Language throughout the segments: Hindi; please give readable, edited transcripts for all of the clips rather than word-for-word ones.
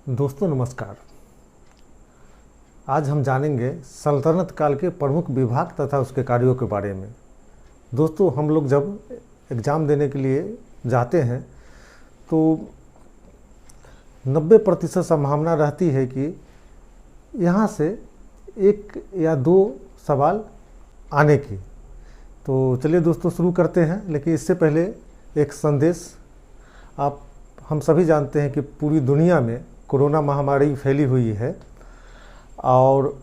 दोस्तों नमस्कार। आज हम जानेंगे सल्तनत काल के प्रमुख विभाग तथा उसके कार्यों के बारे में। दोस्तों हम लोग जब एग्ज़ाम देने के लिए जाते हैं तो 90% संभावना रहती है कि यहाँ से एक या दो सवाल आने की। तो चलिए दोस्तों शुरू करते हैं, लेकिन इससे पहले एक संदेश। हम सभी जानते हैं कि पूरी दुनिया में कोरोना महामारी फैली हुई है और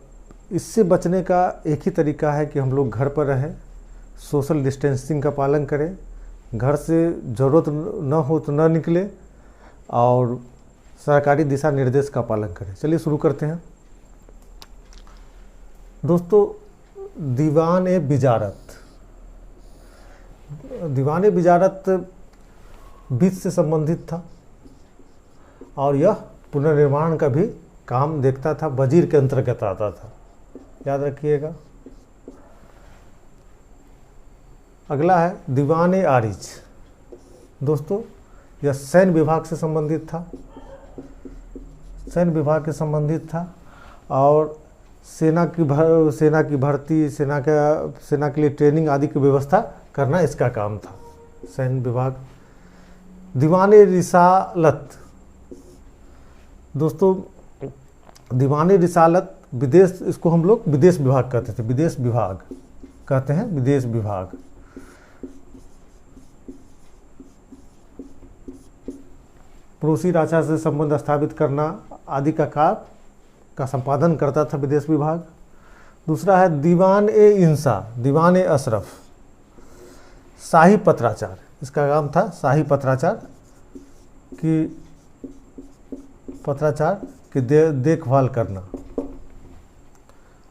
इससे बचने का एक ही तरीका है कि हम लोग घर पर रहें, सोशल डिस्टेंसिंग का पालन करें, घर से ज़रूरत न हो तो न निकले और सरकारी दिशा निर्देश का पालन करें। चलिए शुरू करते हैं। दोस्तों दीवान बिजारत बीज से संबंधित था और यह पुनर्निर्माण का भी काम देखता था, वजीर के अंतर्गत आता था, याद रखिएगा। अगला है दीवान आरिज। दोस्तों यह सैन्य विभाग से संबंधित था, और सेना की भर्ती, सेना के लिए ट्रेनिंग आदि की व्यवस्था करना इसका काम था, सैन्य विभाग। दीवान रिसालत। दोस्तों दीवान रिसालत विदेश, इसको हम लोग विदेश विभाग कहते थे, विदेश विभाग। पड़ोसी राजा से संबंध स्थापित करना आदि का कार्य का संपादन करता था विदेश विभाग। दूसरा है दीवान अशरफ, शाही पत्राचार। इसका काम था शाही पत्राचार की देखभाल करना।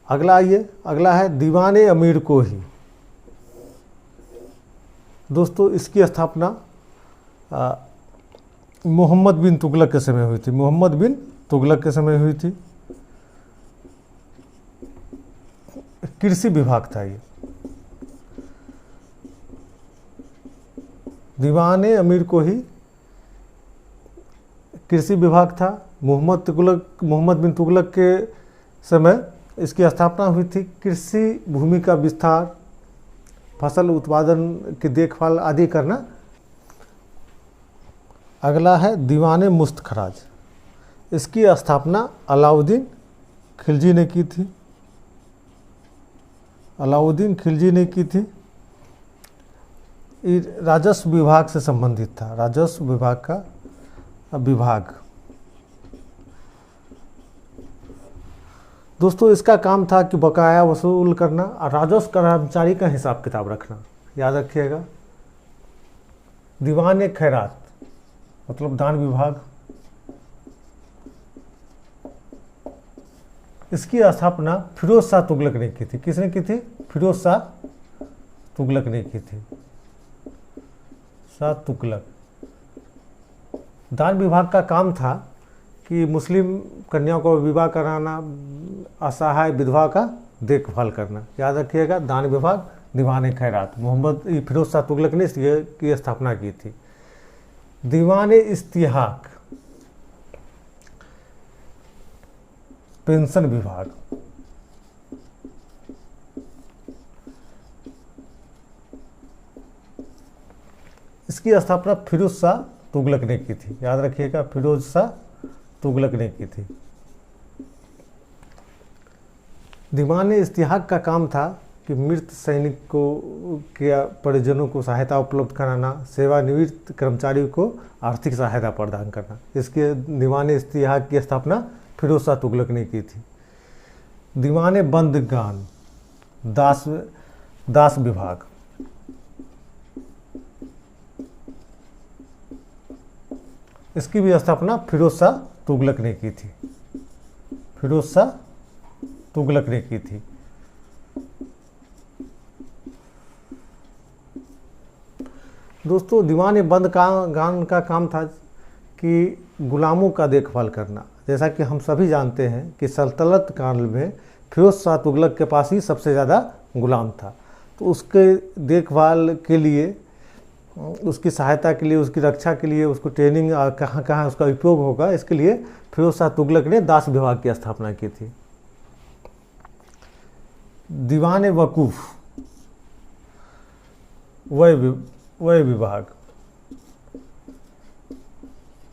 अगला है दीवान अमीर कोही। दोस्तों इसकी स्थापना मोहम्मद बिन तुगलक के समय हुई थी। कृषि विभाग था ये। दीवान अमीर कोही कृषि विभाग था। मोहम्मद बिन तुगलक के समय इसकी स्थापना हुई थी। कृषि भूमि का विस्तार, फसल उत्पादन की देखभाल आदि करना। अगला है दीवान मुस्तखराज। इसकी स्थापना अलाउद्दीन खिलजी ने की थी। राजस्व विभाग से संबंधित था, राजस्व विभाग का विभाग। दोस्तों इसका काम था कि बकाया वसूल करना और राजस्व कर्मचारी का हिसाब किताब रखना, याद रखिएगा। दीवान खैरात मतलब दान विभाग। इसकी स्थापना फिरोज शाह तुगलक ने की थी। किसने की थी? फिरोज शाह तुगलक ने की थी। दान विभाग का काम था कि मुस्लिम कन्याओं को विवाह कराना, असहाय विधवा का देखभाल करना, याद रखिएगा। दान विभाग, दीवान खैरात, फिरोज शाह तुगलक ने इसकी स्थापना की थी। दीवान इस्तिहाक, पेंशन विभाग। इसकी स्थापना फिरोज शाह तुगलक ने की थी, याद रखिएगा, फिरोज शाह तुगलक ने की थी। दीवान इस्तिहाक का काम था कि मृत सैनिक के परिजनों को सहायता उपलब्ध कराना, सेवानिवृत्त कर्मचारियों को आर्थिक सहायता प्रदान करना। इसके दीवान इस्तिहाक की स्थापना फिरोज शाह तुगलक ने की थी। दीवान बंदगान, दास विभाग। इसकी भी स्थापना फिरोज शाह तुगलक ने की थी। दोस्तों दीवान बंदगान का काम था कि गुलामों का देखभाल करना। जैसा कि हम सभी जानते हैं कि सल्तनत काल में फिरोज शाह तुगलक के पास ही सबसे ज़्यादा गुलाम था, तो उसके देखभाल के लिए उसकी सहायता के लिए, उसकी रक्षा के लिए, उसको ट्रेनिंग कहाँ कहाँ उसका उपयोग होगा, इसके लिए फिरोज शाह तुगलक ने दास विभाग की स्थापना की थी। दीवान वकूफ वह विभाग,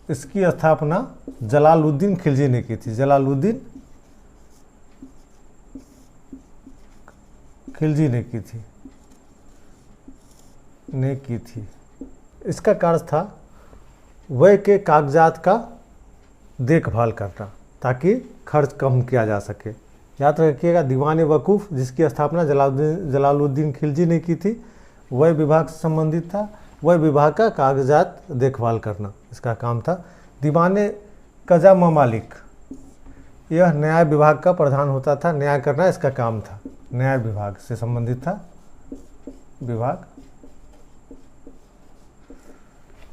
इसकी स्थापना जलालुद्दीन खिलजी ने की थी। जलालुद्दीन खिलजी ने की थी। इसका कार्य था वह के कागजात का देखभाल करना ताकि खर्च कम किया जा सके। याद रखिएगा, दीवान वकूफ़ जिसकी स्थापना जलालुद्दीन खिलजी ने की थी, वह विभाग से संबंधित था। वह विभाग का कागजात देखभाल करना इसका काम था। दीवान कजा ममालिक, यह न्याय विभाग का प्रधान होता था, न्याय करना इसका काम था, न्याय विभाग से संबंधित था विभाग।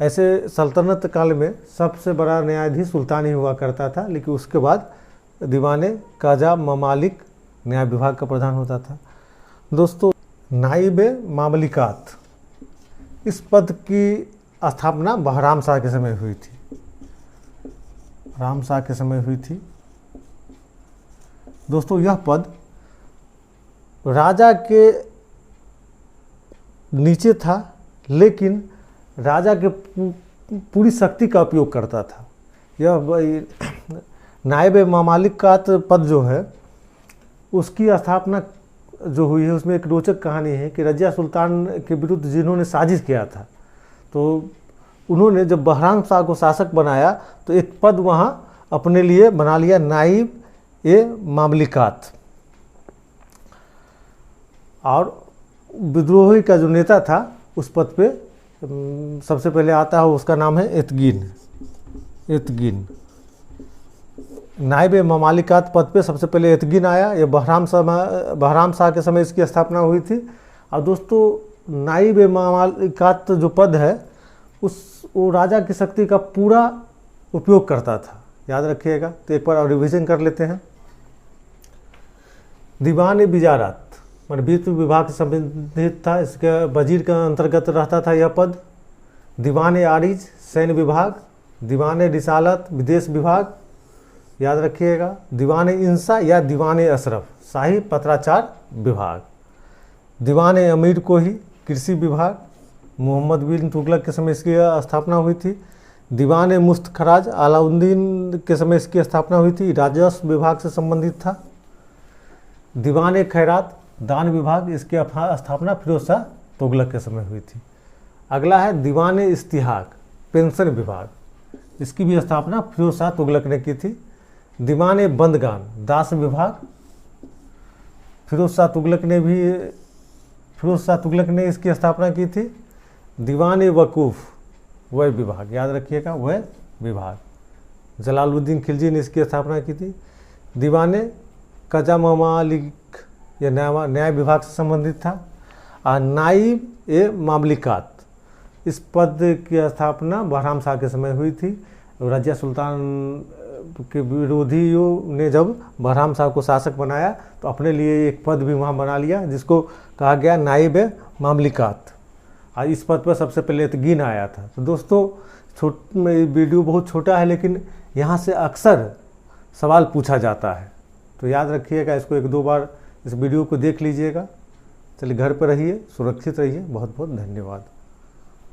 ऐसे सल्तनत काल में सबसे बड़ा न्यायाधीश सुल्तान ही हुआ करता था, लेकिन उसके बाद दीवान काजा ममालिक न्याय विभाग का प्रधान होता था। दोस्तों, नाइब मामलिकात, इस पद की स्थापना बहराम शाह के समय हुई थी। राम शाह के समय हुई थी। दोस्तों, यह पद राजा के नीचे था, लेकिन राजा के पूरी शक्ति का उपयोग करता था। यह नायब मामालिक का पद जो है, उसकी स्थापना जो हुई है, उसमें एक रोचक कहानी है कि रजिया सुल्तान के विरुद्ध जिन्होंने साजिश किया था, तो उन्होंने जब बहराम शाह को शासक बनाया तो एक पद वहाँ अपने लिए बना लिया, नाइब ए मामलिकात। और विद्रोही का जो नेता था उस पद पे सबसे पहले आता है, उसका नाम है एतगिन। नाइब ममालिकात पद पे सबसे पहले एतगिन आया। ये बहराम शाह के समय इसकी स्थापना हुई थी। और दोस्तों, नाइब ममालिकात जो पद है वो राजा की शक्ति का पूरा उपयोग करता था। याद रखिएगा। तो एक बार और रिविजन कर लेते हैं। दीवान विजारत मतलब वित्त विभाग से संबंधित था, इसके वजीर के अंतर्गत रहता था यह पद। दीवान आरिज सैन्य विभाग, दीवान रिसालत विदेश विभाग, याद रखिएगा। दीवान इंसा या दीवान अशरफ शाही पत्राचार विभाग। दीवान अमीर कोही कृषि विभाग, मोहम्मद बिन तुगलक के समय इसकी स्थापना हुई थी। दीवान मुस्तखराज अलाउद्दीन के समय इसकी स्थापना हुई थी, राजस्व विभाग से संबंधित था। दीवान खैरात दान विभाग, इसकी स्थापना फिरोज शाह तुगलक के समय हुई थी। अगला है दीवान इस्तिहाक पेंशन विभाग, इसकी भी स्थापना फिरोज शाह तुगलक ने की थी। दीवान बंदगान दास विभाग, फिरोज शाह तुगलक ने इसकी स्थापना की थी। दीवान वकूफ़ वह विभाग, याद रखिएगा, वह विभाग जलालुद्दीन खिलजी ने इसकी स्थापना की थी। दीवान कजा ममालिक यह न्याय विभाग से संबंधित था। और नाइब ए मामलिकात, इस पद की स्थापना बहराम शाह के समय हुई थी। रजिया सुल्तान के विरोधियों ने जब बहराम शाह को शासक बनाया तो अपने लिए एक पद भी वहाँ बना लिया, जिसको कहा गया नाइब ए मामलिकात। और इस पद पर सबसे पहले एतगिन आया था। तो दोस्तों, वीडियो बहुत छोटा है, लेकिन यहाँ से अक्सर सवाल पूछा जाता है, तो याद रखिएगा। इसको एक दो बार इस वीडियो को देख लीजिएगा। चलिए, घर पर रहिए, सुरक्षित रहिए। बहुत बहुत धन्यवाद।